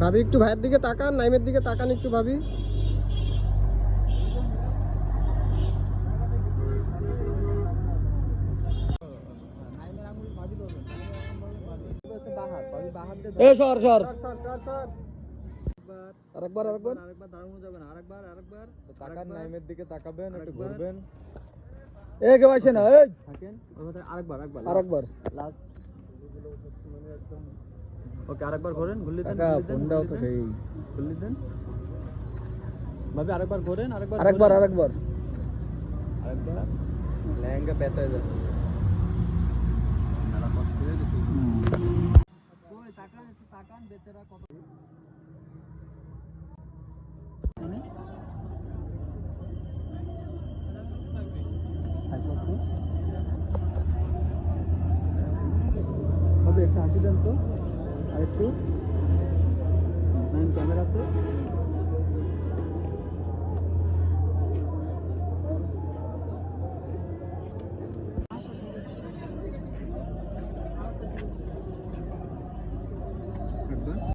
ভাবি একটু ভাইয়ের দিকে তাকান, নাইমের দিকে তাকান একটু ভাবি। সর সর আরেকবার আরেকবার দাঁড়ানো যাবে না, আরেকবার তাকান, নাইমের দিকে তাকাবেন, একটু আরেকবার। ঘুরবেন। কেউ আসে না থাকেন। আরেকবার আরেকবার লাস্ট। ওকে, আরেকবার ঘোরেন, ঘুরলি দেন, কাকা ঘুরলি দেন, ফোনটাও তো সেই। ঘুরলি দেন ভাবি, আরেকবার ঘোরেন, আরেকবার ঘোরেন। আরেকবার আরেকবার লেহেঙ্গা পেঁচায় যায়। মেলা কষ্ট হয়ে গেছে। ওই তাকান, একটু তাকান, বেচারা কত হবে। একটু হাসি দেন তো, আর একটু ক্যামেরাতে।